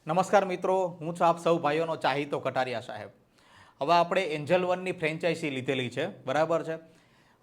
નમસ્કાર મિત્રો, હું છું આપ સૌ ભાઈઓનો ચાહીતો કટારિયા સાહેબ. હવે આપણે એન્જલ વનની ફ્રેન્ચાઇઝી લીધેલી છે, બરાબર છે.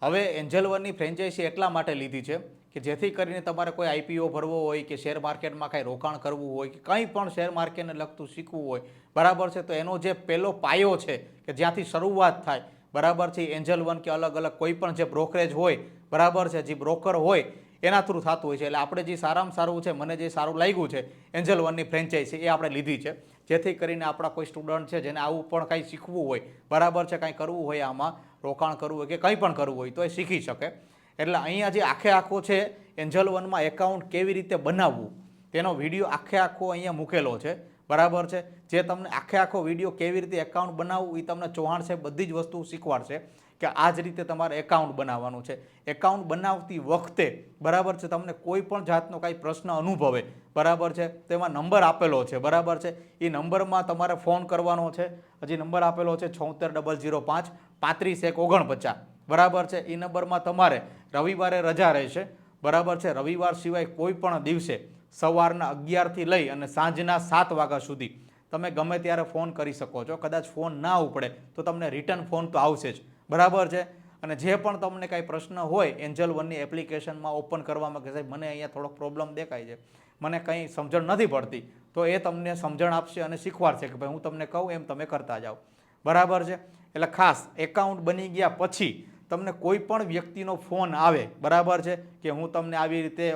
હવે એન્જલ વનની ફ્રેન્ચાઇઝી એટલા માટે લીધી છે કે જેથી કરીને તમારે કોઈ આઈપીઓ ભરવો હોય કે શેર માર્કેટમાં કાંઈ રોકાણ કરવું હોય કે કંઈ પણ શેર માર્કેટને લગતું શીખવું હોય, બરાબર છે, તો એનો જે પહેલો પાયો છે કે જ્યાંથી શરૂઆત થાય, બરાબર છે, એન્જલ વન કે અલગ અલગ કોઈ પણ જે બ્રોકરેજ હોય, બરાબર છે, જે બ્રોકર હોય એના થ્રુ થતું હોય છે. એટલે આપણે જે સારામાં સારું છે, મને જે સારું લાગ્યું છે એન્જલ વનની ફ્રેન્ચાઇઝી એ આપણે લીધી છે, જેથી કરીને આપણા કોઈ સ્ટુડન્ટ છે જેને આવું પણ કંઈ શીખવું હોય, બરાબર છે, કંઈ કરવું હોય, આમાં રોકાણ કરવું હોય કે કંઈ પણ કરવું હોય તો એ શીખી શકે. એટલે અહીંયા જે આખો છે એન્જલ વનમાં એકાઉન્ટ કેવી રીતે બનાવવું તેનો વિડીયો આખો અહીંયા મૂકેલો છે, બરાબર છે. જે તમને આખો વિડીયો કેવી રીતે એકાઉન્ટ બનાવવું એ તમને ચૌહાણ સાહેબ બધી જ વસ્તુ શીખવાડશે કે આ જ રીતે તમારે એકાઉન્ટ બનાવવાનું છે. એકાઉન્ટ બનાવતી વખતે, બરાબર છે, તમને કોઈ પણ જાતનો કાંઈ પ્રશ્ન અનુભવે, બરાબર છે, તેમાં નંબર આપેલો છે, બરાબર છે, એ નંબરમાં તમારે ફોન કરવાનો છે. હજી નંબર આપેલો છે 76 005 35 149, બરાબર છે. એ નંબરમાં તમારે રવિવારે રજા રહેશે, બરાબર છે. રવિવાર સિવાય કોઈ પણ દિવસે સવારના 11થી લઈ અને સાંજના 7 વાગ્યા સુધી તમે ગમે ત્યારે ફોન કરી શકો છો. કદાચ ફોન ના ઉપડે તો તમને રિટર્ન ફોન તો આવશે જ, બરાબર છે. અને જે પણ તમને કાંઈ પ્રશ્ન હોય એન્જલ વનની એપ્લિકેશનમાં ઓપન કરવામાં કે સાહેબ મને અહીંયા થોડોક પ્રોબ્લેમ દેખાય છે, મને કંઈ સમજણ નથી પડતી, તો એ તમને સમજણ આપશે અને શીખવાડશે કે ભાઈ હું તમને કહું એમ તમે કરતા જાઓ, બરાબર છે. એટલે ખાસ એકાઉન્ટ બની ગયા પછી તમને કોઈ પણ વ્યક્તિનો ફોન આવે, બરાબર છે, કે હું તમને આવી રીતે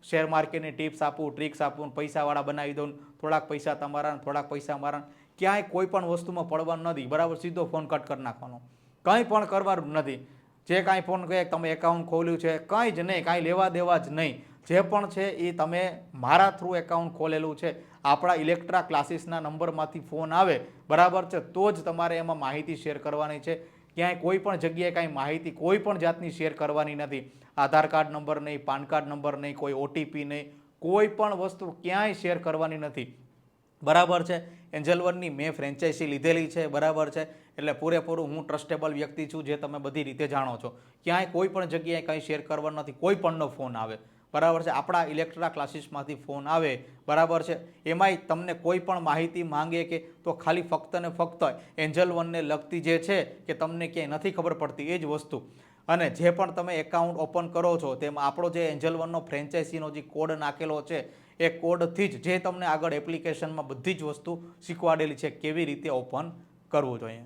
શેર માર્કેટની ટિપ્સ આપું, ટ્રિક્સ આપું, પૈસાવાળા બનાવી દઉં, થોડાક પૈસા તમારા થોડાક પૈસા મારા, ક્યાંય કોઈ પણ વસ્તુમાં પડવાનું નથી, બરાબર. સીધો ફોન કટ કરી નાખવાનો, કંઈ પણ કરવાનું નથી. જે કાંઈ ફોન કહે તમે એકાઉન્ટ ખોલ્યું છે, કંઈ જ નહીં, કાંઈ લેવા દેવા જ નહીં. જે પણ છે એ તમે મારા થ્રુ એકાઉન્ટ ખોલેલું છે, આપણા ઇલેક્ટ્રા ક્લાસીસના નંબરમાંથી ફોન આવે, બરાબર છે, તો જ તમારે એમાં માહિતી શેર કરવાની છે. ક્યાંય કોઈ પણ જગ્યાએ કાંઈ માહિતી કોઈ પણ જાતની શેર કરવાની નથી. આધાર કાર્ડ નંબર નહીં, પાન કાર્ડ નંબર નહીં, કોઈ ઓટીપી નહીં, કોઈ પણ વસ્તુ ક્યાંય શેર કરવાની નથી, બરાબર છે. એન્જલ વનની મેં ફ્રેન્ચાઇઝી લીધેલી છે, બરાબર છે. એટલે પૂરેપૂરું હું ટ્રસ્ટેબલ વ્યક્તિ છું, જે તમે બધી રીતે જાણો છો. ક્યાંય કોઈ પણ જગ્યાએ કંઈ શેર કરવાનું નથી. કોઈ પણનો ફોન આવે, બરાબર છે, આપણા ઇલેક્ટ્રા ક્લાસીસમાંથી ફોન આવે, બરાબર છે, એમાંય તમને કોઈ પણ માહિતી માંગે કે તો ખાલી ફક્ત ને ફક્ત એન્જલ વનને લગતી જે છે કે તમને ક્યાંય નથી ખબર પડતી એ જ વસ્તુ. અને જે પણ તમે એકાઉન્ટ ઓપન કરો છો તેમાં આપણો જે એન્જલ વનનો ફ્રેન્ચાઇઝીનો જે કોડ નાખેલો છે એ કોડથી જ જે તમને આગળ એપ્લિકેશનમાં બધી જ વસ્તુ શીખવાડેલી છે કેવી રીતે ઓપન કરવું જોઈએ.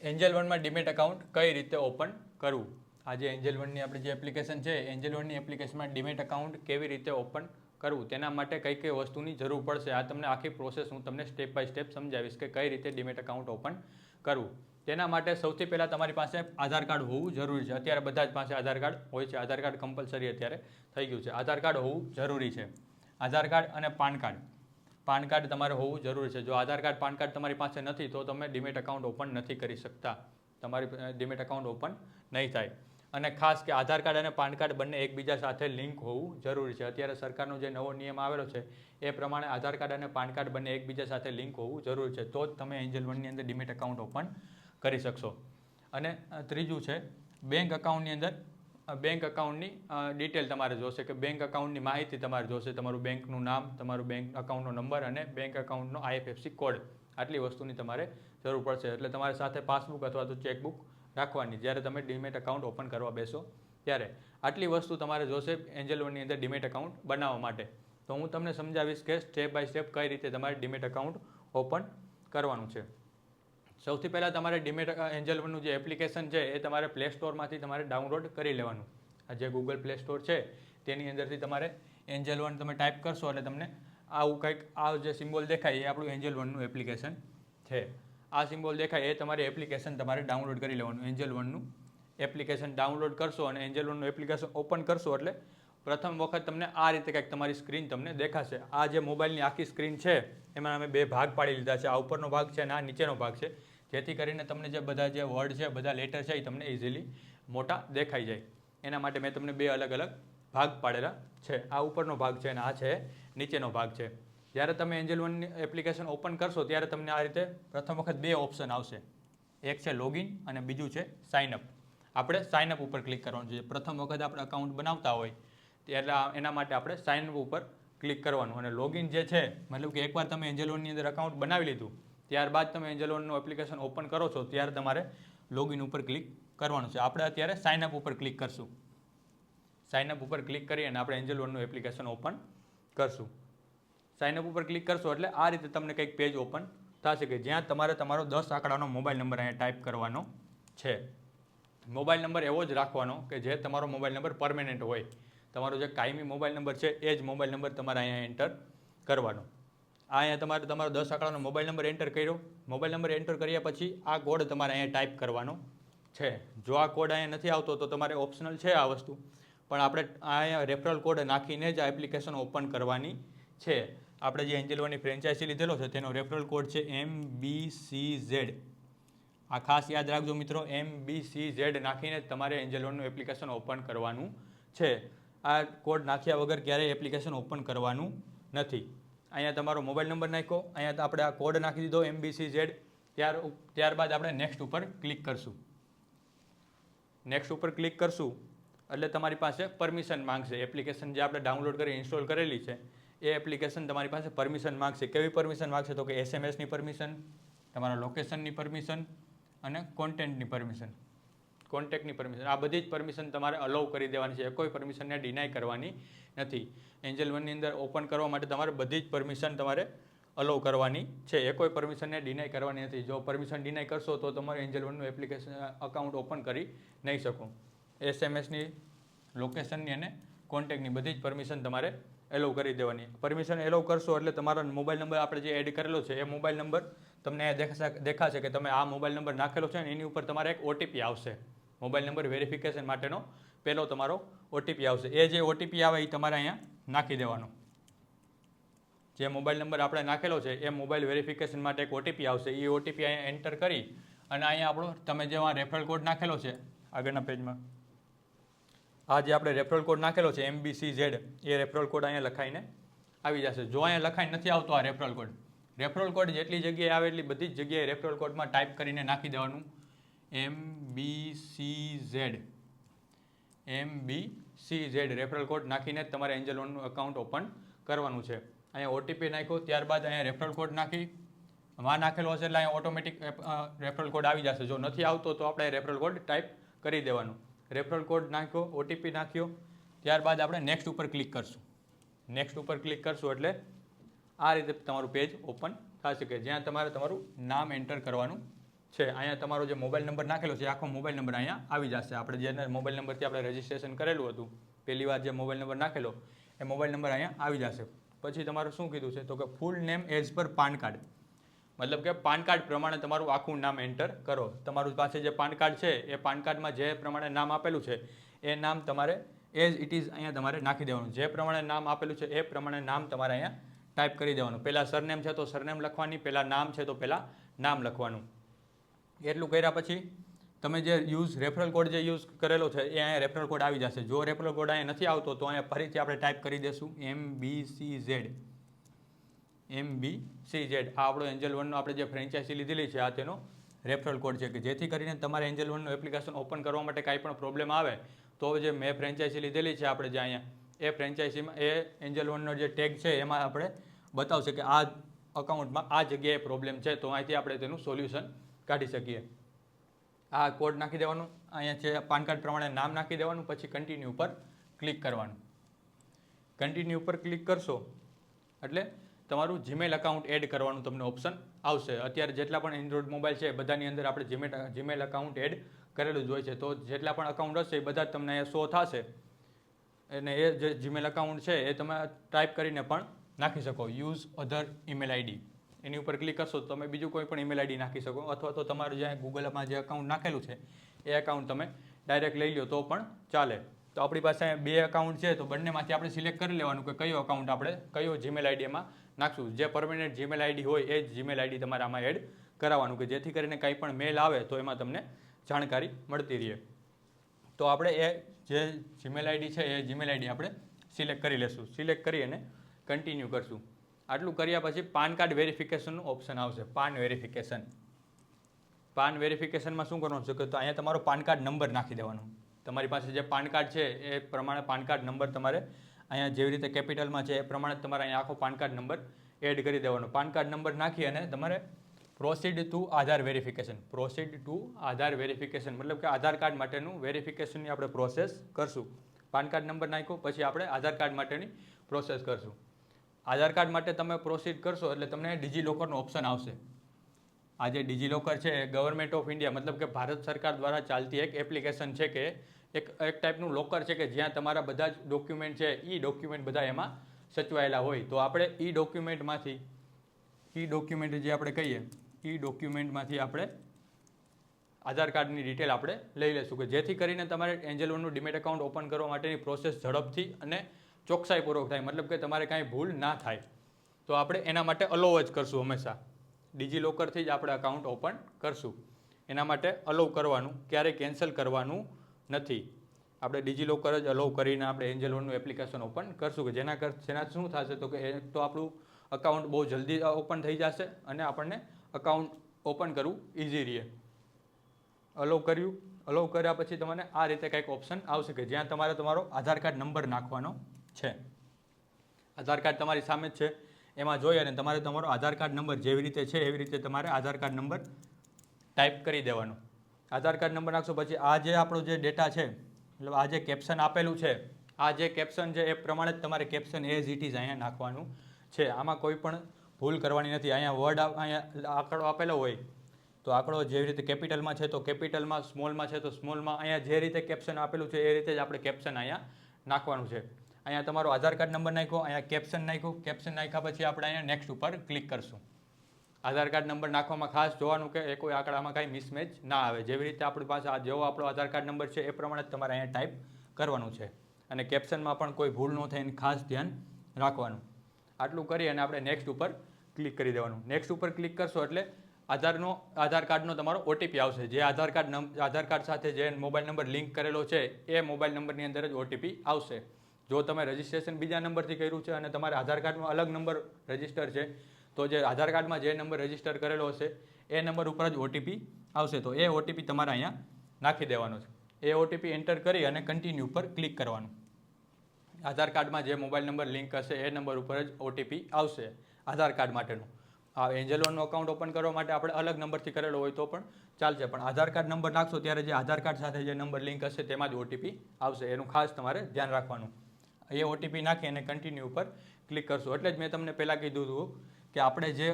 એન્જલ વનમાં ડીમેટ એકાઉન્ટ કઈ રીતે ઓપન કરવું? આજે એન્જલ વનની આપણી જે એપ્લિકેશન છે, એન્જલ વનની એપ્લિકેશનમાં ડીમેટ એકાઉન્ટ કેવી રીતે ઓપન કરવું, તેના માટે કઈ કઈ વસ્તુની જરૂર પડશે, આ તમને આખી પ્રોસેસ હું તમને સ્ટેપ બાય સ્ટેપ સમજાવીશ કે કઈ રીતે ડીમેટ એકાઉન્ટ ઓપન કરવું. તેના માટે સૌથી પહેલાં તમારી પાસે આધાર કાર્ડ હોવું જરૂરી છે. અત્યારે બધા જ પાસે આધાર કાર્ડ હોય છે. આધાર કાર્ડ કમ્પલસરી અત્યારે થઈ ગયું છે. આધાર કાર્ડ હોવું જરૂરી છે. આધાર કાર્ડ અને પાન કાર્ડ. પાન કાર્ડ તમારે હોવું જરૂરી છે. જો આધાર કાર્ડ પાન કાર્ડ તમારી પાસે નથી તો તમે ડીમેટ એકાઉન્ટ ઓપન નથી કરી શકતા. તમારી ડીમેટ એકાઉન્ટ ઓપન નહીં થાય. અને ખાસ કે આધાર કાર્ડ અને પાન કાર્ડ બંને એકબીજા સાથે લિંક હોવું જરૂરી છે. અત્યારે સરકારનો જે નવો નિયમ આવેલો છે એ પ્રમાણે આધાર કાર્ડ અને પાન કાર્ડ બંને એકબીજા સાથે લિંક હોવું જરૂરી છે. તો જ તમે એન્જલ વનની અંદર ડીમેટ એકાઉન્ટ ઓપન કરી શકશો. અને ત્રીજું છે બેંક એકાઉન્ટની અંદર બેંક એકાઉન્ટની ડિટેલ તમારે જોશે કે બેંક એકાઉન્ટની માહિતી તમારે જોશે. તમારું બેંકનું નામ, તમારું બેંક એકાઉન્ટનો નંબર અને બેંક એકાઉન્ટનો IFSC કોડ. આટલી વસ્તુની તમારે જરૂર પડશે. એટલે તમારી સાથે પાસબુક અથવા તો ચેકબુક રાખવાની જ્યારે તમે ડીમેટ એકાઉન્ટ ઓપન કરવા બેસો ત્યારે. આટલી વસ્તુ તમારે જોશે એન્જલ વનની અંદર ડીમેટ એકાઉન્ટ બનાવવા માટે. તો હું તમને સમજાવીશ કે સ્ટેપ બાય સ્ટેપ કઈ રીતે તમારે ડીમેટ એકાઉન્ટ ઓપન કરવાનું છે. સૌથી પહેલાં તમારે ડીમેટ એન્જલ વનનું જે એપ્લિકેશન છે એ તમારે પ્લે સ્ટોરમાંથી તમારે ડાઉનલોડ કરી લેવાનું. આ જે ગૂગલ પ્લે સ્ટોર છે તેની અંદરથી તમારે એન્જલ વન તમે ટાઈપ કરશો એટલે તમને આવું કંઈક આ જે સિમ્બોલ દેખાય એ આપણું એન્જલ વનનું એપ્લિકેશન છે. આ સિમ્બોલ દેખાય એ તમારી એપ્લિકેશન તમારે ડાઉનલોડ કરી લેવાનું. એન્જલ વનનું એપ્લિકેશન ડાઉનલોડ કરશો અને એન્જલ વનનું એપ્લિકેશન ઓપન કરશો એટલે પ્રથમ વખત તમને આ રીતે કંઈક તમારી સ્ક્રીન તમને દેખાશે. આ જે મોબાઈલની આખી સ્ક્રીન છે એમાં અમે બે ભાગ પાડી લીધા છે. આ ઉપરનો ભાગ છે અને આ નીચેનો ભાગ છે, જેથી કરીને તમને જે બધા જે વર્ડ છે, બધા લેટર છે એ તમને ઇઝીલી મોટા દેખાઈ જાય. એના માટે મેં તમને બે અલગ અલગ ભાગ પાડેલા છે. આ ઉપરનો ભાગ છે અને આ છે નીચેનો ભાગ છે. જ્યારે તમે એન્જલ વનની એપ્લિકેશન ઓપન કરશો ત્યારે તમને આ રીતે પ્રથમ વખત બે ઓપ્શન આવશે. એક છે લોગિન અને બીજું છે સાઇનઅપ. આપણે સાઇનઅપ ઉપર ક્લિક કરવાનું છે. પ્રથમ વખત આપણે અકાઉન્ટ બનાવતા હોય ત્યારે એના માટે આપણે સાઇનઅપ ઉપર ક્લિક કરવાનું અને લોગિન જે છે મતલબ કે એકવાર તમે એન્જલ વનની અંદર અકાઉન્ટ બનાવી લીધું ત્યારબાદ તમે એન્જલ વનનું એપ્લિકેશન ઓપન કરો છો ત્યારે તમારે લોગિન ઉપર ક્લિક કરવાનું છે. આપણે અત્યારે સાઇન અપ ઉપર ક્લિક કરશું. સાઇન અપ ઉપર ક્લિક કરી અને આપણે એન્જલ વનનું એપ્લિકેશન ઓપન કરશું. સાઇન અપ ઉપર ક્લિક કરશો એટલે આ રીતે તમને કંઈક પેજ ઓપન થશે કે જ્યાં તમારે તમારો 10 આંકડાનો મોબાઈલ નંબર અહીંયા ટાઈપ કરવાનો છે. મોબાઈલ નંબર એવો જ રાખવાનો કે જે તમારો મોબાઈલ નંબર પરમેનન્ટ હોય. તમારો જે કાયમી મોબાઈલ નંબર છે એ જ મોબાઈલ નંબર તમારે અહીંયા એન્ટર કરવાનો. અહીંયા તમારે તમારો 10 આંકડાનો મોબાઈલ નંબર એન્ટર કર્યો. મોબાઈલ નંબર એન્ટર કર્યા પછી આ કોડ તમારે અહીંયા ટાઈપ કરવાનો છે. જો આ કોડ અહીંયા નથી આવતો તો તમારે ઓપ્શનલ છે આ વસ્તુ, પણ આપણે અહીંયા રેફરલ કોડ નાખીને જ આ એપ્લિકેશન ઓપન કરવાની છે. આપણે જે એન્જલ વનની ફ્રેન્ચાઇઝી લીધેલો છે તેનો રેફરલ કોડ છે MBCZ. આ ખાસ યાદ રાખજો મિત્રો, MBCZ નાખીને તમારે એન્જલ વનનું એપ્લિકેશન ઓપન કરવાનું છે. આ કોડ નાખ્યા વગર ક્યારેય એપ્લિકેશન ઓપન કરવાનું નથી. અહીંયા તમારો મોબાઈલ નંબર નાખ્યો, અહીંયા આપણે આ કોડ નાખી દીધો MBCZ. ત્યારબાદ આપણે નેક્સ્ટ ઉપર ક્લિક કરશું. નેક્સ્ટ ઉપર ક્લિક કરશું એટલે તમારી પાસે પરમિશન માંગશે. એપ્લિકેશન જે આપણે ડાઉનલોડ કરી ઇન્સ્ટોલ કરેલી છે એ એપ્લિકેશન તમારી પાસે પરમિશન માંગશે. કેવી પરમિશન માંગશે તો કે SMSની પરમિશન, તમારા લોકેશનની પરમિશન અને કોન્ટેન્ટની પરમિશન, કોન્ટેક્ટની પરમિશન. આ બધી જ પરમિશન તમારે અલાઉ કરી દેવાની છે. કોઈ પરમિશનને ડિનાય કરવાની નથી. એન્જલ વનની અંદર ઓપન કરવા માટે તમારે બધી જ પરમિશન તમારે અલાઉ કરવાની છે. એ કોઈ પરમિશનને ડિનાય કરવાની નથી. જો પરમિશન ડિનાય કરશો તો તમારે એન્જલ વનનું એપ્લિકેશન અકાઉન્ટ ઓપન કરી નહીં શકો. SMSની, લોકેશનની અને કોન્ટેક્ટની બધી જ પરમિશન તમારે એલાઉ કરી દેવાની. પરમિશન એલાઉ કરશો એટલે તમારો મોબાઈલ નંબર આપણે જે એડ કરેલો છે એ મોબાઈલ નંબર તમને દેખાશે કે તમે આ મોબાઈલ નંબર નાખેલો છે ને એની ઉપર તમારે એક OTP આવશે. મોબાઈલ નંબર વેરિફિકેશન માટેનો પહેલો તમારો OTP આવશે. એ જે OTP આવે એ તમારે અહીંયા નાખી દેવાનો. જે મોબાઈલ નંબર આપણે નાખેલો છે એ મોબાઈલ વેરિફિકેશન માટે એક OTP આવશે. એ OTP અહીંયા એન્ટર કરી અને અહીંયા આપણો તમે જે રેફરલ કોડ નાખેલો છે આગળના પેજમાં, આ જે આપણે રેફરલ કોડ નાખેલો છે MBCZ, એ રેફરલ કોડ અહીંયા લખાઈને આવી જશે. જો અહીંયા લખાઈને નથી આવતો આ રેફરલ કોડ જેટલી જગ્યાએ આવે એટલી બધી જ જગ્યાએ રેફરલ કોડમાં ટાઈપ કરીને નાખી દેવાનું MBCZ રેફરલ કોડ નાખીને જ તમારે એન્જલ વનનું એકાઉન્ટ ઓપન કરવાનું છે. અહીંયા OTP નાખ્યો, ત્યારબાદ અહીંયા રેફરલ કોડ નાખી નાખેલો હશે એટલે અહીંયા ઓટોમેટિક રેફરલ કોડ આવી જશે. જો નથી આવતો તો આપણે રેફરલ કોડ ટાઈપ કરી દેવાનું. રેફરલ કોડ નાખ્યો, OTP નાખ્યો, ત્યારબાદ આપણે નેક્સ્ટ ઉપર ક્લિક કરશું. નેક્સ્ટ ઉપર ક્લિક કરશું એટલે આ રીતે તમારું પેજ ઓપન થશે કે જ્યાં તમારે તમારું નામ એન્ટર કરવાનું છે. અહીંયા તમારો જે મોબાઈલ નંબર નાખેલો છે આખો મોબાઈલ નંબર અહીંયા આવી જશે. આપણે જે મોબાઈલ નંબરથી આપણે રજિસ્ટ્રેશન કરેલું હતું, પહેલી વાર જે મોબાઈલ નંબર નાખેલો એ મોબાઈલ નંબર અહીંયા આવી જશે. પછી તમારું શું કીધું છે તો કે ફૂલ name as per PAN card, મતલબ કે પાન કાર્ડ પ્રમાણે તમારું આખું નામ એન્ટર કરો. તમારું પાસે જે પાન કાર્ડ છે એ પાન કાર્ડમાં જે પ્રમાણે નામ આપેલું છે એ નામ તમારે એઝ ઇટ ઇઝ અહીંયા તમારે નાખી દેવાનું. જે પ્રમાણે નામ આપેલું છે એ પ્રમાણે નામ તમારે અહીંયા ટાઈપ કરી દેવાનું. પહેલાં સરનેમ છે તો સરનેમ લખવાની, પહેલાં નામ છે તો પહેલાં નામ લખવાનું. એટલું કર્યા પછી તમે જે રેફરલ કોડ જે યુઝ કરેલો છે એ અહીંયા રેફરલ કોડ આવી જશે. જો રેફરલ કોડ અહીંયા નથી આવતો તો અહીંયા ફરીથી આપણે ટાઈપ કરી દઈશું MBCZ. આ આપણો એન્જલ વનનો આપણે જે ફ્રેન્ચાઇઝી લીધેલી છે આ તેનો રેફરલ કોડ છે કે જેથી કરીને તમારે એન્જલ વનનું એપ્લિકેશન ઓપન કરવા માટે કાંઈ પણ પ્રોબ્લેમ આવે તો જે મેં ફ્રેન્ચાઇઝી લીધેલી છે આપણે જે અહીંયા એ ફ્રેન્ચાઇઝીમાં એ એન્જલ વનનો જે ટેગ છે એમાં આપણે બતાવશે કે આ અકાઉન્ટમાં આ જગ્યાએ પ્રોબ્લેમ છે તો અહીંથી આપણે તેનું સોલ્યુશન કાઢી શકીએ. આ કોડ નાખી દેવાનું, અહીંયા છે પાન કાર્ડ પ્રમાણે નામ નાખી દેવાનું, પછી કન્ટિન્યુ ઉપર ક્લિક કરવાનું. કન્ટિન્યુ ઉપર ક્લિક કરશો એટલે તમારું જીમેલ અકાઉન્ટ એડ કરવાનું તમને ઓપ્શન આવશે. અત્યારે જેટલા પણ એન્ડ્રોઈડ મોબાઈલ છે બધાની અંદર આપણે જીમેલ અકાઉન્ટ એડ કરેલું જ હોય છે. તો જેટલા પણ અકાઉન્ટ હશે એ બધા જ તમને અહીંયા શો થશે અને એ જે જીમેલ અકાઉન્ટ છે એ તમે ટાઈપ કરીને પણ નાખી શકો. યુઝ અધર ઈમેલ આઈડી એની ઉપર ક્લિક કરશો તો તમે બીજું કોઈ પણ ઈમેલ આઈડી નાખી શકો, અથવા તો તમારું જે ગૂગલમાં જે અકાઉન્ટ નાખેલું છે એ અકાઉન્ટ તમે ડાયરેક્ટ લઈ લો તો પણ ચાલે. તો આપણી પાસે બે અકાઉન્ટ છે તો બંનેમાંથી આપણે સિલેક્ટ કરી લેવાનું કે કયો અકાઉન્ટ આપણે કયો જીમેલ આઈડી એમાં નાખશું. જે પરમેનન્ટ જીમેલ આઈડી હોય એ જ જીમેલ આઈડી તમારે આમાં એડ કરાવવાનું કે જેથી કરીને કંઈ પણ મેલ આવે તો એમાં તમને જાણકારી મળતી રહે. તો આપણે એ જે જીમેલ આઈડી છે એ જીમેલ આઈડી આપણે સિલેક્ટ કરી લેશું. સિલેક્ટ કરી અને કન્ટિન્યુ કરશું. આટલું કર્યા પછી પાન કાર્ડ વેરિફિકેશનનું ઓપ્શન આવશે. પાન વેરિફિકેશનમાં શું કરવાનું છે કે તો અહીંયા તમારો પાન કાર્ડ નંબર નાખી દેવાનો. તમારી પાસે જે પાન કાર્ડ છે એ પ્રમાણે પાન કાર્ડ નંબર તમારે અહીંયા જેવી રીતે કેપિટલમાં છે એ પ્રમાણે તમારે અહીંયા આખો પાન કાર્ડ નંબર એડ કરી દેવાનો. પાન કાર્ડ નંબર નાખી અને તમારે પ્રોસીડ ટુ આધાર વેરિફિકેશન, પ્રોસીડ ટુ આધાર વેરિફિકેશન મતલબ કે આધાર કાર્ડ માટેનું વેરિફિકેશનની આપણે પ્રોસેસ કરશું. પાન કાર્ડ નંબર નાખ્યો પછી આપણે આધાર કાર્ડ માટેની પ્રોસેસ કરશું. આધાર કાર્ડ માટે તમે પ્રોસીડ કરશો એટલે તમને ડિજીલોકરનો ઓપ્શન આવશે. આ જે ડિજીલોકર છે એ ગવર્મેન્ટ ઓફ ઇન્ડિયા મતલબ કે ભારત સરકાર દ્વારા ચાલતી એક એપ્લિકેશન છે કે એક ટાઈપનું લોકર છે કે જ્યાં તમારા બધા જ ડોક્યુમેન્ટ છે ઈ ડોક્યુમેન્ટ બધા એમાં સચવાયેલા હોય. તો આપણે ઈ ડોક્યુમેન્ટ જે આપણે કહીએ ઈ ડોક્યુમેન્ટમાંથી આપણે આધાર કાર્ડની ડિટેલ આપણે લઈ લઈશું કે જેથી કરીને તમારે એન્જલ વનનું ડીમેટ એકાઉન્ટ ઓપન કરવા માટેની પ્રોસેસ ઝડપથી અને ચોકસાઈપૂર્વક થાય મતલબ કે તમારે કાંઈ ભૂલ ના થાય. તો આપણે એના માટે અલાઉ જ કરશું હંમેશા. ડિજીલોકરથી જ આપણે અકાઉન્ટ ઓપન કરશું. એના માટે અલાઉ કરવાનું, ક્યારેય કેન્સલ કરવાનું નથી. આપણે ડિજીલોકર જ અલાઉ કરીને આપણે એન્જલ વનનું એપ્લિકેશન ઓપન કરશું કે જેના શું થશે તો કે એક તો આપણું અકાઉન્ટ બહુ જલ્દી ઓપન થઈ જશે અને આપણને અકાઉન્ટ ઓપન કરવું ઇઝી રહે. અલાઉ કર્યા પછી તમને આ રીતે કંઈક ઓપ્શન આવશે કે જ્યાં તમારે તમારો આધાર કાર્ડ નંબર નાખવાનો છે. આધાર કાર્ડ તમારી સામે જ છે, એમાં જોઈ અને તમારે તમારો આધાર કાર્ડ નંબર જેવી રીતે છે એવી રીતે તમારે આધાર કાર્ડ નંબર ટાઈપ કરી દેવાનો. આધાર કાર્ડ નંબર નાખશો પછી આ જે આપણો જે ડેટા છે મતલબ આ જે કેપ્શન આપેલું છે આ જે કેપ્શન છે એ પ્રમાણે જ તમારે કેપ્શન એઝ ઇટ ઇઝ અહીંયા નાખવાનું છે. આમાં કોઈ પણ ભૂલ કરવાની નથી. અહીંયા વર્ડ અહીંયા આંકડો આપેલો હોય તો આંકડો જેવી રીતે કેપિટલમાં છે તો કેપિટલમાં, સ્મોલમાં છે તો સ્મોલમાં, અહીંયા જે રીતે કેપ્શન આપેલું છે એ રીતે જ આપણે કેપ્શન અહીંયા નાખવાનું છે. અહીંયા તમારો આધાર કાર્ડ નંબર નાખ્યો, અહીંયા કેપ્શન નાખ્યું, કેપ્શન નાખ્યા પછી આપણે અહીંયા નેક્સ્ટ ઉપર ક્લિક કરશું. આધાર કાર્ડ નંબર નાખવામાં ખાસ જોવાનું કે એ કોઈ આંકડામાં કાંઈ મિસમેચ ના આવે. જેવી રીતે આપણી પાસે જેવો આપણો આધાર કાર્ડ નંબર છે એ પ્રમાણે જ તમારે અહીંયા ટાઈપ કરવાનું છે અને કેપ્શનમાં પણ કોઈ ભૂલ ન થાય એનું ખાસ ધ્યાન રાખવાનું. આટલું કરી અને આપણે નેક્સ્ટ ઉપર ક્લિક કરી દેવાનું. નેક્સ્ટ ઉપર ક્લિક કરશો એટલે આધાર કાર્ડનો તમારો ઓટીપી આવશે. જે આધાર કાર્ડ સાથે જે મોબાઈલ નંબર લિંક કરેલો છે એ મોબાઈલ નંબરની અંદર જ ઓટીપી આવશે. જો તમે રજિસ્ટ્રેશન બીજા નંબરથી કર્યું છે અને તમારે આધાર કાર્ડમાં અલગ નંબર રજિસ્ટર છે તો જે આધાર કાર્ડમાં જે નંબર રજિસ્ટર કરેલો હશે એ નંબર ઉપર જ ઓટીપી આવશે. તો એ ઓટીપી તમારે અહીંયા નાખી દેવાનો છે. એ ઓટીપી એન્ટર કરી અને કન્ટિન્યુ ઉપર ક્લિક કરવાનું. આધાર કાર્ડમાં જે મોબાઈલ નંબર લિંક હશે એ નંબર ઉપર જ ઓટીપી આવશે આધાર કાર્ડ માટેનું. આ એન્જલ વનનું અકાઉન્ટ ઓપન કરવા માટે આપણે અલગ નંબરથી કરેલો હોય તો પણ ચાલશે, પણ આધાર કાર્ડ નંબર નાખશો ત્યારે જે આધાર કાર્ડ સાથે જે નંબર લિંક હશે તેમાં જ ઓટીપી આવશે. એનું ખાસ તમારે ધ્યાન રાખવાનું. એ ઓટીપી નાખી અને કન્ટિન્યુ ઉપર ક્લિક કરશો. એટલે જ મેં તમને પહેલાં કીધું હતું કે આપણે જે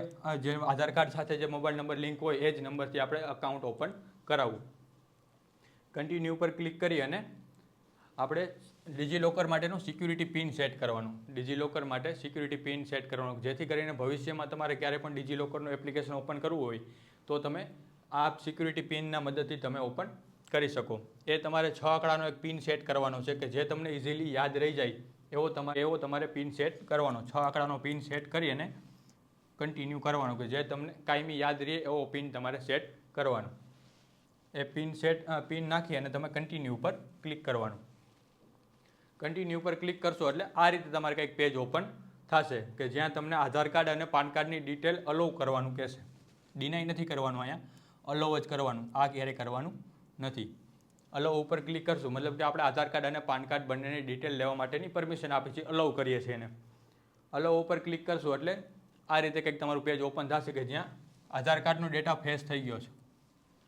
આધાર કાર્ડ સાથે જે મોબાઈલ નંબર લિંક હોય એ જ નંબરથી આપણે અકાઉન્ટ ઓપન કરાવવું. કન્ટિન્યુ ઉપર ક્લિક કરી અને આપણે ડિજીલોકર માટેનું સિક્યુરિટી પિન સેટ કરવાનું. ડિજીલોકર માટે સિક્યુરિટી પિન સેટ કરવાનું જેથી કરીને ભવિષ્યમાં તમારે ક્યારે પણ ડિજીલોકરનું એપ્લિકેશન ઓપન કરવું હોય તો તમે આ સિક્યુરિટી પિનના મદદથી તમે ઓપન કરી શકો. એ તમારે 6 આંકડાનો એક પિન સેટ કરવાનો છે કે જે તમને ઇઝીલી યાદ રહી જાય એવો તમારે પિન સેટ કરવાનો. 6 આંકડાનો પિન સેટ કરી અને કન્ટિન્યુ કરવાનું કે જે તમને કાયમી યાદ રહે એવો પિન તમારે સેટ કરવાનો. એ પિન નાખી અને તમે કન્ટિન્યુ ઉપર ક્લિક કરવાનું. કન્ટિન્યુ ઉપર ક્લિક કરશો એટલે આ રીતે તમારે કંઈક પેજ ઓપન થશે કે જ્યાં તમને આધાર કાર્ડ અને પાન કાર્ડની ડિટેલ અલાઉ કરવાનું કહેશે. ડિનાય નથી કરવાનું, અહીંયા અલાઉ જ કરવાનું. આ ક્યારેય કરવાનું નથી. અલાઉ ઉપર ક્લિક કરશું મતલબ કે આપણે આધાર કાર્ડ અને પાન કાર્ડ બંનેની ડિટેલ લેવા માટેની પરમિશન આપી છે, અલાઉ કરીએ છીએ એને. અલાઉ ઉપર ક્લિક કરશું એટલે આ રીતે કંઈક તમારું પેજ ઓપન થશે કે જ્યાં આધાર કાર્ડનો ડેટા ફેસ થઈ ગયો છે.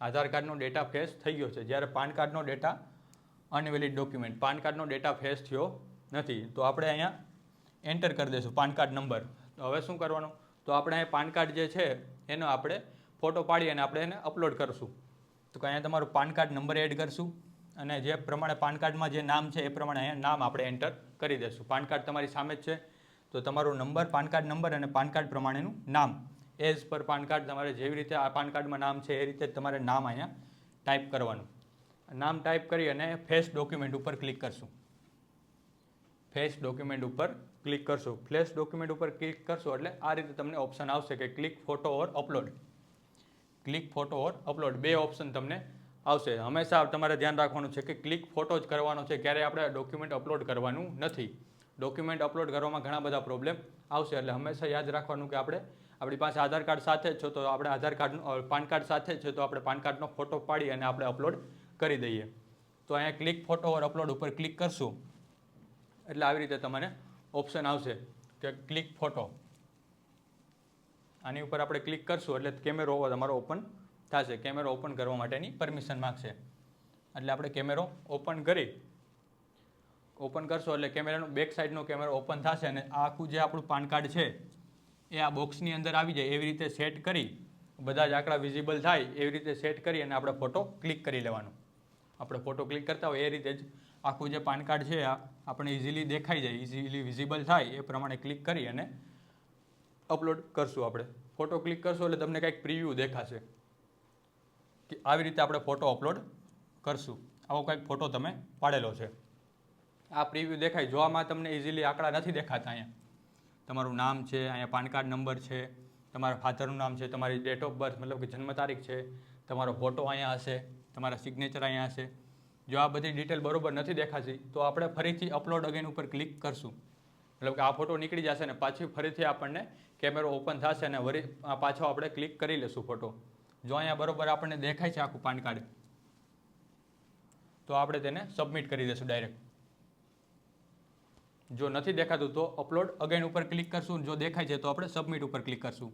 આધાર કાર્ડનો ડેટા ફેસ થઈ ગયો છે જ્યારે પાન કાર્ડનો ડેટા અનવેલિડ ડોક્યુમેન્ટ, પાન કાર્ડનો ડેટા ફેસ થયો નથી. તો આપણે અહીંયા એન્ટર કરી દઈશું પાન કાર્ડ નંબર. તો હવે શું કરવાનું તો આપણે અહીંયા પાન કાર્ડ જે છે એનો આપણે ફોટો પાડી અને આપણે એને અપલોડ કરશું. તો અહીંયા તમારું પાન કાર્ડ નંબર એડ કરશું અને જે પ્રમાણે પાન કાર્ડમાં જે નામ છે એ પ્રમાણે અહીંયા નામ આપણે એન્ટર કરી દઈશું. પાન કાર્ડ તમારી સામે જ છે તો તમારો નંબર, પાન કાર્ડ નંબર અને પાન કાર્ડ પ્રમાણેનું નામ એઝ પર પાન કાર્ડ તમારે જેવી રીતે આ પાન કાર્ડમાં નામ છે એ રીતે તમારે નામ અહીંયા ટાઈપ કરવાનું. નામ ટાઈપ કરી અને ફેસ ડોક્યુમેન્ટ ઉપર ક્લિક કરશું. ફેસ ડોક્યુમેન્ટ ઉપર ક્લિક કરશું. ફ્લેશ ડોક્યુમેન્ટ ઉપર ક્લિક કરશો એટલે આ રીતે તમને ઓપ્શન આવશે કે ક્લિક ફોટો ઓર અપલોડ. ક્લિક ફોટો ઓર અપલોડ બે ઓપ્શન તમને આવશે. હંમેશા તમારે ધ્યાન રાખવાનું છે કે ક્લિક ફોટો જ કરવાનો છે, ક્યારેય આપણે ડોક્યુમેન્ટ અપલોડ કરવાનું નથી. ડોક્યુમેન્ટ અપલોડ કરવામાં ઘણા બધા પ્રોબ્લેમ આવશે એટલે હંમેશા યાદ રાખવાનું કે આપણી પાસે આધાર કાર્ડ સાથે જ છે તો આપણે આધાર કાર્ડનો પાન કાર્ડ સાથે જ છે તો આપણે પાન કાર્ડનો ફોટો પાડી અને આપણે અપલોડ કરી દઈએ. તો અહીંયા ક્લિક ફોટો ઓર અપલોડ ઉપર ક્લિક કરશું એટલે આવી રીતે તમને ઓપ્શન આવશે કે ક્લિક ફોટો. આની ઉપર આપણે ક્લિક કરશું એટલે કેમેરો તમારો ઓપન થશે. કેમેરો ઓપન કરવા માટેની પરમિશન માગશે એટલે આપણે કેમેરો ઓપન કરશો એટલે કેમેરાનો બેક સાઈડનો કેમેરો ઓપન થશે અને આ આખું જે આપણું પાન કાર્ડ છે એ આ બોક્સની અંદર આવી જાય એવી રીતે સેટ કરી, બધા જ આંકડા વિઝિબલ થાય એવી રીતે સેટ કરી અને આપણે ફોટો ક્લિક કરી લેવાનો. આપણે ફોટો ક્લિક કરતા હોય એ રીતે જ આખું જે પાન કાર્ડ છે આ આપણે ઇઝીલી દેખાઈ જાય, ઇઝીલી વિઝિબલ થાય એ પ્રમાણે ક્લિક કરી અને અપલોડ કરશું. આપણે ફોટો ક્લિક કરશો એટલે તમને કંઈક પ્રિવ્યૂ દેખાશે કે આવી રીતે આપણે ફોટો અપલોડ કરશું. આવો કંઈક ફોટો તમે પાડેલો છે. આ પ્રિવ્યૂ દેખાય. જોવામાં તમને ઇઝીલી આંકડા નથી દેખાતા. અહીંયા તમારું નામ છે, અહીંયા પાન કાર્ડ નંબર છે, તમારા ફાધરનું નામ છે, તમારી ડેટ ઓફ બર્થ મતલબ કે જન્મ તારીખ છે, તમારો ફોટો અહીંયા હશે, તમારા સિગ્નેચર અહીંયા હશે. જો આ બધી ડિટેલ બરોબર નથી દેખાતી તો આપણે ફરીથી અપલોડ અગેન ઉપર ક્લિક કરશું. મતલબ કે આ ફોટો નીકળી જશે અને પાછી ફરીથી આપણને કેમેરો ઓપન થશે અને વળી પાછો આપણે ક્લિક કરી લેશું ફોટો. જો અહીંયા બરોબર આપણને દેખાય છે આખું પાન કાર્ડ તો આપણે તેને સબમિટ કરી દઈશું ડાયરેક્ટ. જો નથી દેખાતું તો અપલોડ અગેન ઉપર ક્લિક કરશું. જો દેખાય છે તો આપણે સબમિટ ઉપર ક્લિક કરશું.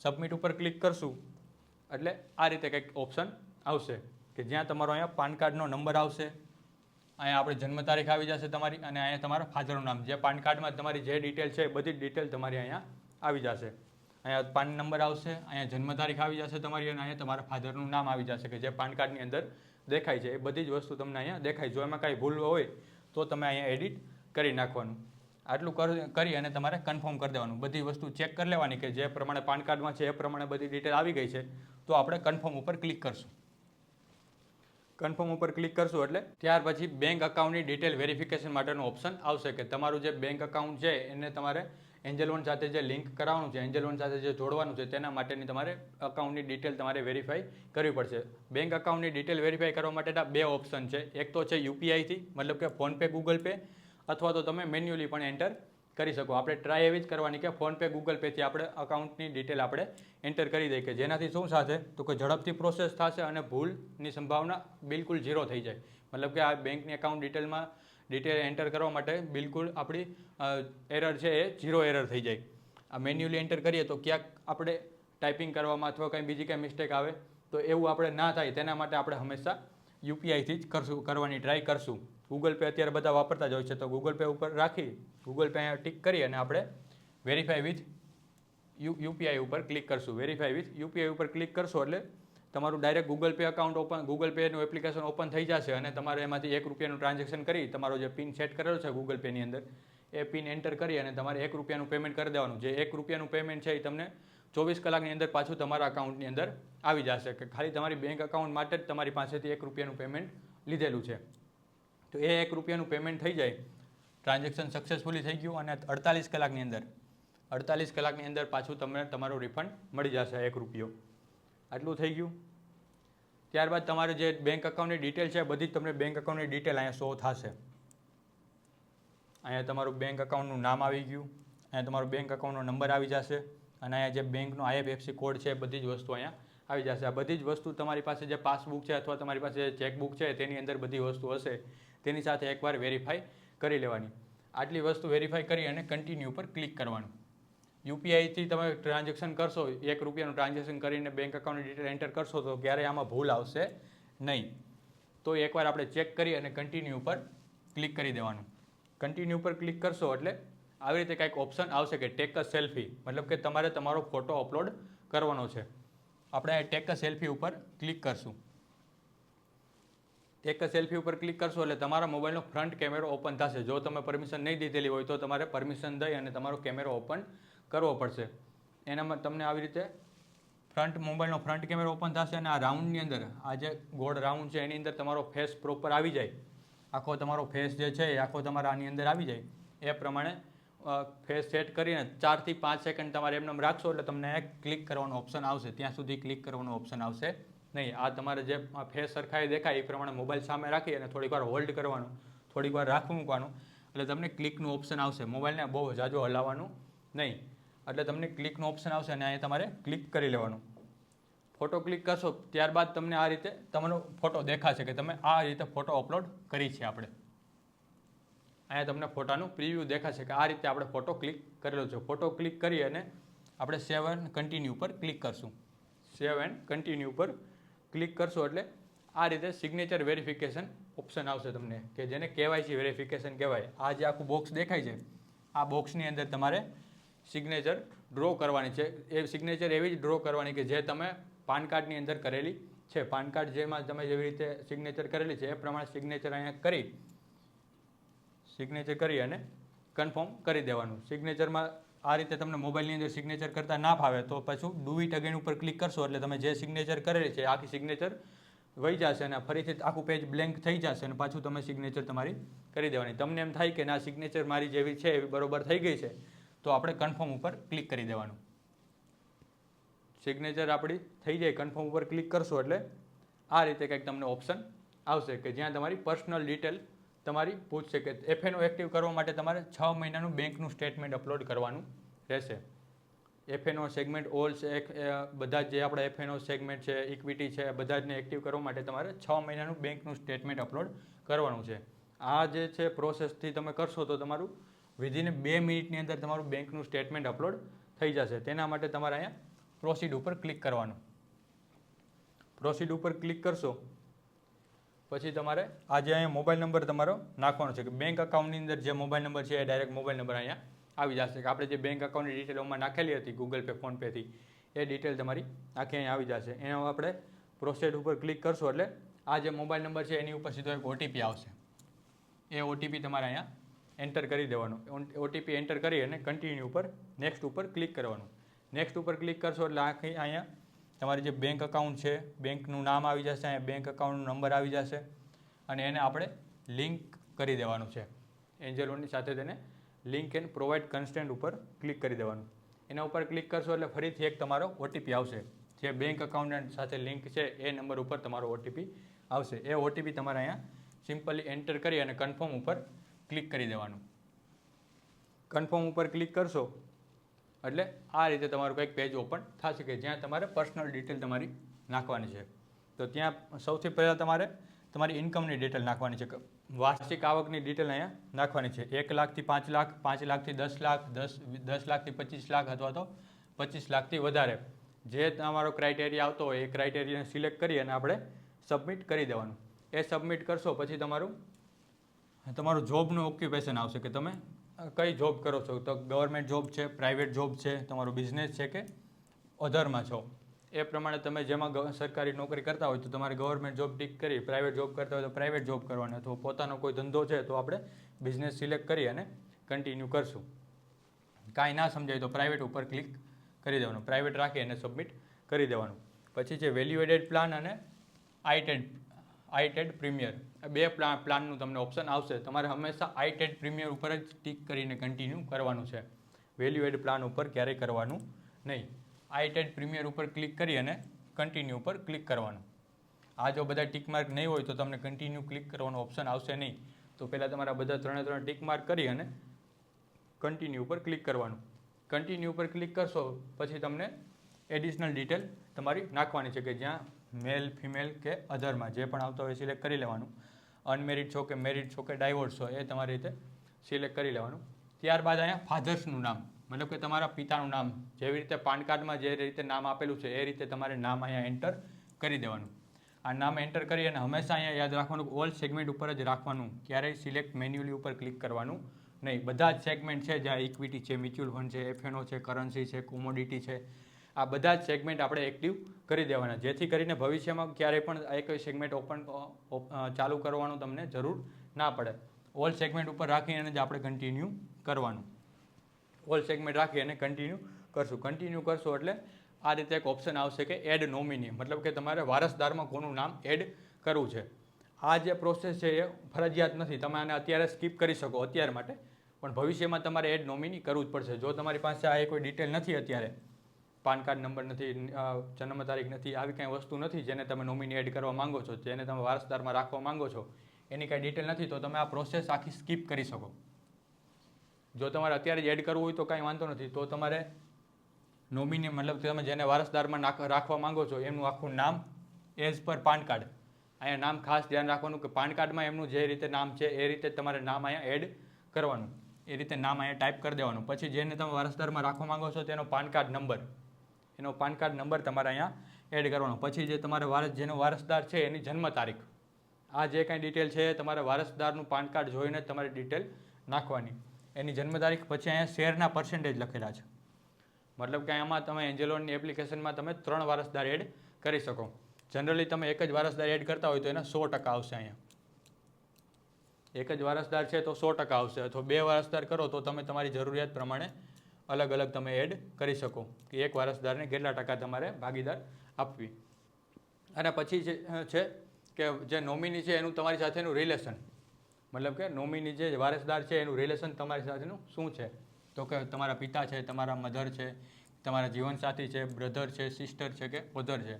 સબમિટ ઉપર ક્લિક કરશું એટલે આ રીતે કંઈક ઓપ્શન આવશે કે જ્યાં તમારો અહીંયા પાન કાર્ડનો નંબર આવશે, અહીંયા આપણી જન્મ તારીખ આવી જશે તમારી અને અહીંયા તમારા ફાધરનું નામ. જે પાન કાર્ડમાં તમારી જે ડિટેલ છે બધી જ ડિટેલ તમારી અહીંયા આવી જશે. અહીંયા પાન નંબર આવશે, અહીંયા જન્મ તારીખ આવી જશે તમારી અને અહીંયા તમારા ફાધરનું નામ આવી જશે કે જે પાન કાર્ડની અંદર દેખાય છે. એ બધી જ વસ્તુ તમને અહીંયા દેખાય. જો એમાં કાંઈ ભૂલ હોય તો તમે અહીંયા એડિટ કરી નાખવાનું. આટલું કરી અને તમારે કન્ફર્મ કરી દેવાનું. બધી વસ્તુ ચેક કરી લેવાની કે જે પ્રમાણે પાન કાર્ડમાં છે એ પ્રમાણે બધી ડિટેલ આવી ગઈ છે તો આપણે કન્ફર્મ ઉપર ક્લિક કરશું. કન્ફર્મ ઉપર ક્લિક કરશું એટલે ત્યાર પછી બેંક અકાઉન્ટની ડિટેલ વેરિફિકેશન માટેનો ઓપ્શન આવશે કે તમારું જે બેંક અકાઉન્ટ છે એને તમારે એન્જલ વન સાથે જે લિંક કરાવવાનું છે, એન્જલ વન સાથે જે જોડવાનું છે તેના માટેની તમારે અકાઉન્ટની ડિટેલ તમારે વેરીફાઈ કરવી પડશે. બેંક અકાઉન્ટની ડિટેલ વેરીફાઈ કરવા માટેના બે ઓપ્શન છે. એક તો છે યુપીઆઈથી મતલબ કે ફોનપે, ગૂગલ પે, અથવા તો તમે મેન્યુઅલી પણ એન્ટર કરી શકો. આપણે ટ્રાય એવી જ કરવાની કે ફોનપે, ગૂગલ પેથી આપણે અકાઉન્ટની ડિટેલ આપણે એન્ટર કરી દઈએ કે જેનાથી શું થશે તો કે ઝડપથી પ્રોસેસ થશે અને ભૂલની સંભાવના બિલકુલ ઝીરો થઈ જાય. મતલબ કે આ બેંકની અકાઉન્ટ ડિટેલમાં ડિટેલ એન્ટર કરવા માટે બિલકુલ આપણી એરર છે એ ઝીરો એરર થઈ જાય. આ મેન્યુઅલી એન્ટર કરીએ તો ક્યાંક આપણે ટાઈપિંગ કરવામાં અથવા કંઈ બીજી કંઈ મિસ્ટેક આવે તો એવું આપણે ના થાય તેના માટે આપણે હંમેશા યુપીઆઈથી જ કરવાની ટ્રાય કરશું. ગૂગલ પે અત્યારે બધા વાપરતા જ હોય છે તો ગૂગલ પે ઉપર રાખી ગૂગલ પે અહીંયા ટિક કરી અને આપણે વેરીફાઈ વિથ યુપીઆઈ ઉપર ક્લિક કરશું. વેરીફાઈ વિથ યુપીઆઈ ઉપર ક્લિક કરશો એટલે તમારું direct Google Pay account Google પેનું એપ્લિકેશન ઓપન થઈ જશે અને તમારે એમાંથી ₹1 ટ્રાન્ઝેક્શન કરી તમારો જે પિન સેટ કરેલો છે ગૂગલ પેની અંદર એ પિન એન્ટર કરી અને તમારે ₹1 પેમેન્ટ કરી દેવાનું. જે ₹1 પેમેન્ટ છે એ તમને 24 કલાકની અંદર પાછું તમારા અકાઉન્ટની અંદર આવી જશે કે ખાલી તમારી બેંક અકાઉન્ટ માટે જ તમારી પાસેથી ₹1 પેમેન્ટ લીધેલું છે. તો એ ₹1 પેમેન્ટ થઈ જાય, ટ્રાન્ઝેક્શન સક્સેસફુલી થઈ ગયું અને 48 કલાકની અંદર પાછું તમને તમારું રિફંડ મળી જશે ₹1. આટલું થઈ ગયું. ત્યારબાદ તમારે જે બેંક અકાઉન્ટની ડિટેલ છે બધી જ તમને બેંક અકાઉન્ટની ડિટેલ અહીંયા શો થશે. અહીંયા તમારું બેંક અકાઉન્ટનું નામ આવી ગયું, અહીંયા તમારું બેંક અકાઉન્ટનો નંબર આવી જશે અને અહીંયા જે બેંકનો IFSC કોડ છે બધી જ વસ્તુ અહીંયા આવી જશે. આ બધી જ વસ્તુ તમારી પાસે જે પાસબુક છે અથવા તમારી પાસે જે ચેકબુક છે તેની અંદર બધી વસ્તુ હશે તેની સાથે એકવાર વેરીફાઈ કરી લેવાની. આટલી વસ્તુ વેરીફાઈ કરી અને કન્ટિન્યુ પર ક્લિક કરવાનું. યુપીઆઈથી તમે ટ્રાન્ઝેક્શન કરશો, ₹1 ટ્રાન્ઝેક્શન કરીને બેંક અકાઉન્ટની ડિટેલ એન્ટર કરશો તો ક્યારેય આમાં ભૂલ આવશે નહીં. તો એકવાર આપણે ચેક કરી અને કન્ટિન્યુ ઉપર ક્લિક કરી દેવાનું. કન્ટિન્યુ ઉપર ક્લિક કરશો એટલે આવી રીતે કંઈક ઓપ્શન આવશે કે ટેક અ સેલ્ફી, મતલબ કે તમારે તમારો ફોટો અપલોડ કરવાનો છે. આપણે ટેક અ સેલ્ફી ઉપર ક્લિક કરશું. ટેક અ સેલ્ફી ઉપર ક્લિક કરશો એટલે તમારા મોબાઈલનો ફ્રન્ટ કેમેરો ઓપન થશે. જો તમે પરમિશન નહીં દીધેલી હોય તો તમારે પરમિશન દઈ અને તમારો કેમેરો ઓપન કરવો પડશે. એનામાં તમને આવી રીતે મોબાઈલનો ફ્રન્ટ કેમેરો ઓપન થશે અને આ રાઉન્ડની અંદર આ જે ગોળ રાઉન્ડ છે એની અંદર તમારો ફેસ પ્રોપર આવી જાય. આખો તમારો ફેસ જે છે એ આખો તમારા આની અંદર આવી જાય. એ પ્રમાણે ફેસ સેટ કરીને 4 થી 5 સેકન્ડ તમારે એમને રાખશો એટલે તમને એક ક્લિક કરવાનો ઓપ્શન આવશે. ત્યાં સુધી ક્લિક કરવાનો ઓપ્શન આવશે નહીં. આ તમારે જે ફેસ સરખાઈ દેખાય એ પ્રમાણે મોબાઈલ સામે રાખી અને થોડીક વાર હોલ્ડ કરવાનું, થોડીક વાર રાખવું મૂકવાનું એટલે તમને ક્લિકનું ઓપ્શન આવશે. મોબાઈલને બહુ જાજો હલાવવાનું નહીં એટલે તમને ક્લિકનું ઓપ્શન આવશે અને અહીંયા તમારે ક્લિક કરી લેવાનું. ફોટો ક્લિક કરશો ત્યારબાદ તમને આ રીતે તમારો ફોટો દેખાશે કે તમે આ રીતે ફોટો અપલોડ કરી છે આપણે. અહીંયા તમને ફોટાનું પ્રિવ્યૂ દેખાશે કે આ રીતે આપણે ફોટો ક્લિક કરેલો છે. ફોટો ક્લિક કરી અને આપણે સેવ એન્ડ કન્ટિન્યુ પર ક્લિક કરશું. સેવ એન્ડ કન્ટિન્યુ પર ક્લિક કરશો એટલે આ રીતે સિગ્નેચર વેરિફિકેશન ઓપ્શન આવશે તમને, કે જેને KYC વેરિફિકેશન કહેવાય. આ જે આખું બોક્સ દેખાય છે, આ બોક્સની અંદર તમારે સિગ્નેચર ડ્રો કરવાની છે. એ સિગ્નેચર એવી જ ડ્રો કરવાની કે જે તમે પાન કાર્ડની અંદર કરેલી છે. પાન કાર્ડ જેમાં તમે જેવી રીતે સિગ્નેચર કરેલી છે એ પ્રમાણે સિગ્નેચર અહીંયા કરી અને કન્ફર્મ કરી દેવાનું. સિગ્નેચરમાં આ રીતે તમને મોબાઈલની અંદર સિગ્નેચર કરતાં ના ફાવે તો પાછું ડુ ઇટ અગેન ઉપર ક્લિક કરશો એટલે તમે જે સિગ્નેચર કરેલી છે આખી સિગ્નેચર વહી જશે અને ફરીથી આખું પેજ બ્લેન્ક થઈ જશે અને પાછું તમે સિગ્નેચર તમારી કરી દેવાની. તમને એમ થાય કે ના સિગ્નેચર મારી જેવી છે એવી બરોબર થઈ ગઈ છે તો આપણે કન્ફર્મ ઉપર ક્લિક કરી દેવાનું. સિગ્નેચર આપણી થઈ જાય, કન્ફર્મ ઉપર ક્લિક કરશો એટલે આ રીતે કંઈક તમને ઓપ્શન આવશે કે જ્યાં તમારી પર્સનલ ડિટેલ તમારી પૂછશે કે FNO એક્ટિવ કરવા માટે તમારે 6 મહિનાનું બેંકનું સ્ટેટમેન્ટ અપલોડ કરવાનું રહેશે. FNO સેગમેન્ટ ઓલ બધા જે આપણા FNO સેગમેન્ટ છે, ઇક્વિટી છે, બધા જને એક્ટિવ કરવા માટે તમારે 6 મહિનાનું બેંકનું સ્ટેટમેન્ટ અપલોડ કરવાનું છે. આ જે છે પ્રોસેસથી તમે કરશો તો તમારું વિધિન 2 મિનિટની અંદર તમારું બેંકનું સ્ટેટમેન્ટ અપલોડ થઈ જશે. તેના માટે તમારે અહીંયા પ્રોસીડ ઉપર ક્લિક કરવાનું. પ્રોસીડ ઉપર ક્લિક કરશો પછી તમારે આ જે અહીંયા મોબાઈલ નંબર તમારો નાખવાનો છે કે બેંક અકાઉન્ટની અંદર જે મોબાઈલ નંબર છે એ ડાયરેક્ટ મોબાઈલ નંબર અહીંયા આવી જશે કે આપણે જે બેંક અકાઉન્ટની ડિટેલ ઓમાં નાખેલી હતી ગૂગલ પે, ફોન પેથી એ ડિટેલ તમારી આખી અહીંયા આવી જશે. એનો આપણે પ્રોસીડ ઉપર ક્લિક કરશો એટલે આ જે મોબાઈલ નંબર છે એની ઉપર સીધો એક OTP આવશે. એ OTP તમારે અહીંયા એન્ટર કરી દેવાનો. OTP એન્ટર કરી અને કન્ટિન્યુ ઉપર નેક્સ્ટ ઉપર ક્લિક કરવાનું. નેક્સ્ટ ઉપર ક્લિક કરશો એટલે આખી અહીંયા તમારી જે બેંક અકાઉન્ટ છે બેંકનું નામ આવી જશે, અહીંયા બેંક અકાઉન્ટનો નંબર આવી જશે અને એને આપણે લિંક કરી દેવાનું છે. એન્જલ વનની સાથે તેને લિંક એન્ડ પ્રોવાઈડ કન્સ્ટન્ટ ઉપર ક્લિક કરી દેવાનું. એના ઉપર ક્લિક કરશો એટલે ફરીથી એક તમારો OTP આવશે. જે બેંક અકાઉન્ટ સાથે લિંક છે એ નંબર ઉપર તમારો OTP આવશે. એ OTP તમારે અહીંયા સિમ્પલી એન્ટર કરી અને કન્ફર્મ ઉપર ક્લિક કરી દેવાનું. કન્ફર્મ ઉપર ક્લિક કરશો એટલે આ રીતે તમારું કંઈક પેજ ઓપન થશે કે જ્યાં તમારે પર્સનલ ડિટેલ તમારી નાખવાની છે. તો ત્યાં સૌથી પહેલાં તમારે તમારી ઇન્કમની ડિટેલ નાખવાની છે. વાર્ષિક આવકની ડિટેલ અહીંયા નાખવાની છે. 1 લાખથી 5 લાખ, 5 લાખથી 10 લાખ, 10 લાખથી 25 લાખ અથવા તો 25 લાખથી વધારે જે તમારો ક્રાઇટેરિયા આવતો હોય એ ક્રાઇટેરિયાને સિલેક્ટ કરી અને આપણે સબમિટ કરી દેવાનું. એ સબમિટ કરશો પછી તમારું જોબનું ઓક્યુપેશન આવશે કે તમે કઈ જોબ કરો છો. તો ગવર્મેન્ટ જોબ છે, પ્રાઇવેટ જોબ છે, તમારો બિઝનેસ છે કે અધરમાં છો. એ પ્રમાણે તમે જેમાં સરકારી નોકરી કરતા હોય તો તમારે ગવર્મેન્ટ જોબ ટીક કરી, પ્રાઇવેટ જોબ કરતા હોય તો પ્રાઇવેટ જોબ કરવાની, અથવા પોતાનો કોઈ ધંધો છે તો આપણે બિઝનેસ સિલેક્ટ કરી અને કન્ટિન્યુ કરશું. કાંઈ ના સમજાય તો પ્રાઇવેટ ઉપર ક્લિક કરી દેવાનું. પ્રાઇવેટ રાખી અને સબમિટ કરી દેવાનું. પછી છે વેલ્યુ એડેડ પ્લાન અને આઈટેડ પ્રીમિયર. બે પ્લાનનું તમને ઓપ્શન આવશે. તમારે હંમેશા આઈટેડ પ્રીમિયર ઉપર જ ટીક કરીને કન્ટિન્યુ કરવાનું છે. વેલ્યુ એડ પ્લાન ઉપર ક્યારેય કરવાનું નહીં. આઈટેડ પ્રીમિયર ઉપર ક્લિક કરી અને કન્ટિન્યુ ઉપર ક્લિક કરવાનું. આ જો બધા ટીક માર્ક નહીં હોય તો તમને કન્ટિન્યુ ક્લિક કરવાનો ઓપ્શન આવશે નહીં. તો પહેલાં તમારા બધા 3 ટીક માર્ક કરી અને કન્ટિન્યુ ઉપર ક્લિક કરવાનું. કન્ટિન્યુ ઉપર ક્લિક કરશો પછી તમને એડિશનલ ડિટેલ તમારી નાખવાની છે કે જ્યાં મેલ, ફિમેલ કે અધરમાં જે પણ આવતા હોય સિલેક્ટ કરી લેવાનું. અનમેરિડ છો કે મેરિડ છો કે ડાયવોર્સ છો એ તમારી રીતે સિલેક્ટ કરી લેવાનું. ત્યારબાદ અહીંયા ફાધર્સનું નામ, મતલબ કે તમારા પિતાનું નામ જેવી રીતે પાન કાર્ડમાં જે રીતે નામ આપેલું છે એ રીતે તમારે નામ અહીંયા એન્ટર કરી દેવાનું. આ નામ એન્ટર કરી અને હંમેશા અહીંયા યાદ રાખવાનું ઓલ સેગમેન્ટ ઉપર જ રાખવાનું. ક્યારેય સિલેક્ટ મેન્યુઅલી ઉપર ક્લિક કરવાનું નહીં. બધા જ સેગમેન્ટ છે જ્યાં ઇક્વિટી છે, મ્યુચ્યુઅલ ફંડ છે, FNO છે, કરન્સી છે, કોમોડિટી છે, આ બધા જ સેગમેન્ટ આપણે એક્ટિવ કરી દેવાના, જેથી કરીને ભવિષ્યમાં ક્યારેય પણ એક સેગમેન્ટ ચાલુ કરવાનું તમને જરૂર ના પડે. ઓલ સેગમેન્ટ ઉપર રાખીને જ આપણે કન્ટિન્યુ કરવાનું. ઓલ સેગમેન્ટ રાખી અને કન્ટિન્યુ કરશું. કન્ટિન્યુ કરશો એટલે આ રીતે એક ઓપ્શન આવશે કે એડ નોમિની, મતલબ કે તમારે વારસદારમાં કોનું નામ એડ કરવું છે. આ જે પ્રોસેસ છે એ ફરજિયાત નથી. તમે આને અત્યારે સ્કીપ કરી શકો અત્યાર માટે, પણ ભવિષ્યમાં તમારે એડ નોમિની કરવું જ પડશે. જો તમારી પાસે આ કોઈ ડિટેલ નથી, અત્યારે પાન કાર્ડ નંબર નથી, જન્મ તારીખ નથી, આવી કાંઈ વસ્તુ નથી જેને તમે નોમિની એડ કરવા માંગો છો, જેને તમે વારસદારમાં રાખવા માંગો છો, એની કાંઈ ડિટેલ નથી તો તમે આ પ્રોસેસ આખી સ્કીપ કરી શકો. જો તમારે અત્યારે જ એડ કરવું હોય તો કાંઈ વાંધો નથી. તો તમારે નોમિની મતલબ તમે જેને વારસદારમાં રાખવા માંગો છો એમનું આખું નામ એઝ પર પાન કાર્ડ. અહીંયા નામ ખાસ ધ્યાન રાખવાનું કે પાન કાર્ડમાં એમનું જે રીતે નામ છે એ રીતે તમારે નામ અહીંયા એડ કરવાનું. એ રીતે નામ અહીંયા ટાઈપ કરી દેવાનું. પછી જેને તમે વારસદારમાં રાખવા માંગો છો તેનો પાન કાર્ડ નંબર, એનો પાન કાર્ડ નંબર તમારે અહીંયા એડ કરવાનો. પછી જે તમારે જેનો વારસદાર છે એની જન્મ તારીખ, આ જે કાંઈ ડિટેલ છે એ તમારે વારસદારનું પાન કાર્ડ જોઈને જ તમારી ડિટેલ નાખવાની. એની જન્મ તારીખ, પછી અહીંયા શેરના પર્સન્ટેજ લખેલા છે. મતલબ કે આમાં તમે એન્જલ વનની એપ્લિકેશનમાં તમે 3 વારસદાર એડ કરી શકો. જનરલી તમે એક જ વારસદાર એડ કરતા હોય તો એના 100% આવશે. અહીંયા એક જ વારસદાર છે તો 100% આવશે, અથવા 2 વારસદાર કરો તો તમે તમારી જરૂરિયાત પ્રમાણે અલગ અલગ તમે એડ કરી શકો કે એક વારસદારને કેટલા ટકા તમારે ભાગીદાર આપવી. અને પછી જે છે કે જે નોમિની છે એનું તમારી સાથેનું રિલેશન, મતલબ કે નોમિની જે વારસદાર છે એનું રિલેશન તમારી સાથેનું શું છે, તો કે તમારા પિતા છે, તમારા મધર છે, તમારા જીવનસાથી છે, બ્રધર છે, સિસ્ટર છે કે મધર છે,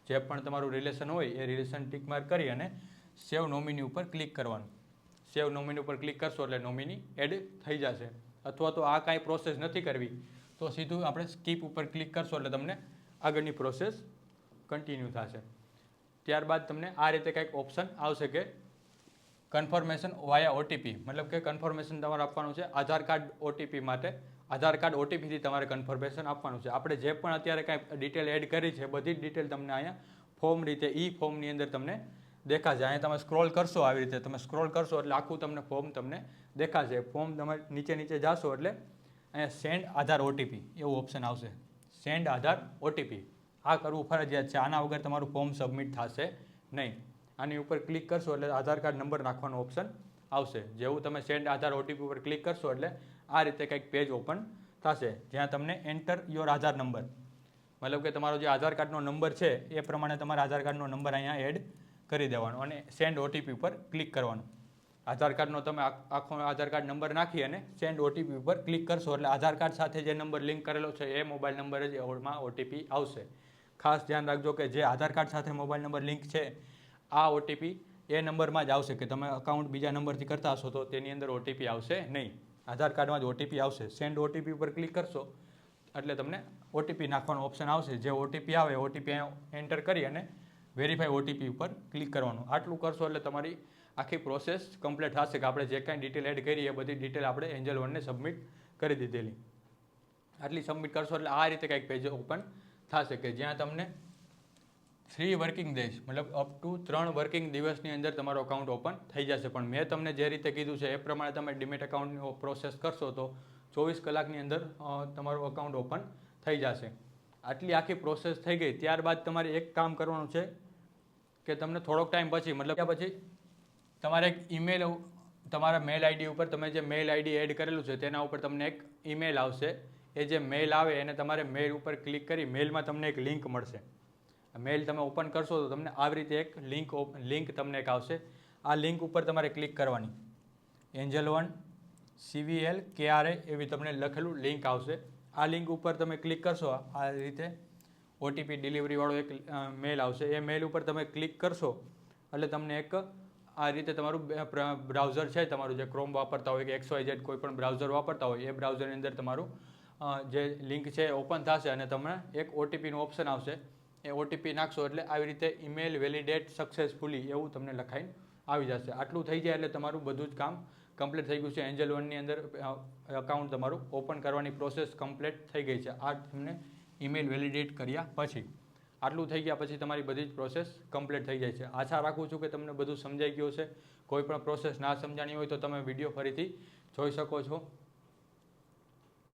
જે પણ તમારું રિલેશન હોય એ રિલેશન ટિક માર્ક કરી અને સેવ નોમિની ઉપર ક્લિક કરવાનું. સેવ નોમિની ઉપર ક્લિક કરશો એટલે નોમિની એડ થઈ જશે. અથવા તો આ કાંઈ પ્રોસેસ નથી કરવી તો સીધું આપણે સ્કીપ ઉપર ક્લિક કરશો એટલે તમને આગળની પ્રોસેસ કન્ટિન્યુ થશે. ત્યારબાદ તમને આ રીતે કંઈક ઓપ્શન આવશે કે કન્ફર્મેશન વાયા ઓટીપી, મતલબ કે કન્ફર્મેશન તમારે આપવાનું છે આધાર કાર્ડ ઓટીપી માટે. આધાર કાર્ડ ઓટીપીથી તમારે કન્ફર્મેશન આપવાનું છે. આપણે જે પણ અત્યારે કાંઈ ડિટેલ એડ કરી છે બધી જ ડિટેલ તમને અહીંયા ફોર્મ રીતે ફોર્મની અંદર તમને દેખાશે. અહીંયા તમે સ્ક્રોલ કરશો, આવી રીતે તમે સ્ક્રોલ કરશો એટલે આખું તમને ફોર્મ તમને દેખાશે. ફોર્મ તમે નીચે જાશો એટલે અહીંયા સેન્ડ આધાર ઓટીપી એવું ઓપ્શન આવશે. સેન્ડ આધાર ઓટીપી આ કરવું ફરજિયાત છે. આના વગર તમારું ફોર્મ સબમિટ થશે નહીં. આની ઉપર ક્લિક કરશો એટલે આધાર કાર્ડ નંબર નાખવાનો ઓપ્શન આવશે. જેવું તમે સેન્ડ આધાર ઓટીપી ઉપર ક્લિક કરશો એટલે આ રીતે કંઈક પેજ ઓપન થશે જ્યાં તમને એન્ટર યોર આધાર નંબર, મતલબ કે તમારો જે આધાર કાર્ડનો નંબર છે એ પ્રમાણે તમારા આધાર કાર્ડનો નંબર અહીંયા એડ કરી દેવાનો અને સેન્ડ ઓટીપી ઉપર ક્લિક કરવાનું. આધાર કાર્ડનો તમે આખો આધાર કાર્ડ નંબર નાખી અને સેન્ડ ઓટીપી ઉપર ક્લિક કરશો એટલે આધાર કાર્ડ સાથે જે નંબર લિંક કરેલો છે એ મોબાઈલ નંબર જ એમાં ઓટીપી આવશે. ખાસ ધ્યાન રાખજો કે જે આધાર કાર્ડ સાથે મોબાઈલ નંબર લિંક છે આ ઓટીપી એ નંબરમાં જ આવશે. કે તમે અકાઉન્ટ બીજા નંબરથી કરતા હશો તો તેની અંદર ઓટીપી આવશે નહીં, આધાર કાર્ડમાં જ ઓટીપી આવશે. સેન્ડ ઓટીપી ઉપર ક્લિક કરશો એટલે તમને ઓટીપી નાખવાનો ઓપ્શન આવશે. જે ઓટીપી આવે ઓટીપી એન્ટર કરી અને વેરીફાઈ ઓટીપી ઉપર ક્લિક કરવાનું. આટલું કરશો એટલે તમારી આખી પ્રોસેસ કમ્પ્લીટ થશે કે આપણે જે કાંઈ ડિટેલ એડ કરી એ બધી ડિટેલ આપણે એન્જલ વનને સબમિટ કરી દીધેલી. આટલી સબમિટ કરશો એટલે આ રીતે કંઈક પેજ ઓપન થશે કે જ્યાં તમને 3 વર્કિંગ ડેઝ, મતલબ અપ ટુ 3 વર્કિંગ દિવસની અંદર તમારો અકાઉન્ટ ઓપન થઈ જશે. પણ મેં તમને જે રીતે કીધું છે એ પ્રમાણે તમે ડીમેટ અકાઉન્ટની પ્રોસેસ કરશો તો 24 કલાકની અંદર તમારું અકાઉન્ટ ઓપન થઈ જશે. આટલી આખી પ્રોસેસ થઈ ગઈ ત્યારબાદ તમારે એક કામ કરવાનું છે કે તમને થોડોક ટાઈમ પછી, મતલબ કે પછી તમારે એક ઈમેલ, તમારા મેલ આઈડી ઉપર તમે જે મેલ આઈડી એડ કરેલું છે તેના ઉપર તમને એક ઈમેલ આવશે. એ જે મેલ આવે એને તમારે મેલ ઉપર ક્લિક કરી મેલમાં તમને એક લિંક મળશે. મેલ તમે ઓપન કરશો તો તમને આવી રીતે એક લિંક તમને એક આવશે. આ લિંક ઉપર તમારે ક્લિક કરવાની. એન્જલ વન CVL KRA એવી તમને લખેલું લિંક આવશે. આ લિંક ઉપર તમે ક્લિક કરશો આ રીતે ઓટીપી ડિલિવરીવાળો એક મેલ આવશે. એ મેલ ઉપર તમે ક્લિક કરશો એટલે તમને એક આ રીતે તમારું બ્રાઉઝર છે, તમારું જે ક્રોમ વાપરતા હોય કે XYZ કોઈ પણ બ્રાઉઝર વાપરતા હોય એ બ્રાઉઝરની અંદર તમારું જે લિંક છે એ ઓપન થશે અને તમને એક ઓટીપીનું ઓપ્શન આવશે. એ ઓટીપી નાખશો એટલે આવી રીતે ઈમેલ વેલિડેટ સક્સેસફુલી એવું તમને લખાઈને આવી જશે. આટલું થઈ જાય એટલે તમારું બધું જ કામ કમ્પ્લીટ થઈ ગયું છે. એન્જલ વનની અંદર અકાઉન્ટ તમારું ઓપન કરવાની પ્રોસેસ કમ્પ્લીટ થઈ ગઈ છે. આ તમને ઈમેલ વેલિડેટ કર્યા પછી આટલું થઈ ગયા પછી તમારી બધી જ પ્રોસેસ કમ્પ્લીટ થઈ જાય છે. આશા રાખું છું કે તમને બધું સમજાઈ ગયું છે. કોઈ પણ પ્રોસેસ ના સમજાણી હોય તો તમે વિડીયો ફરીથી જોઈ શકો છો.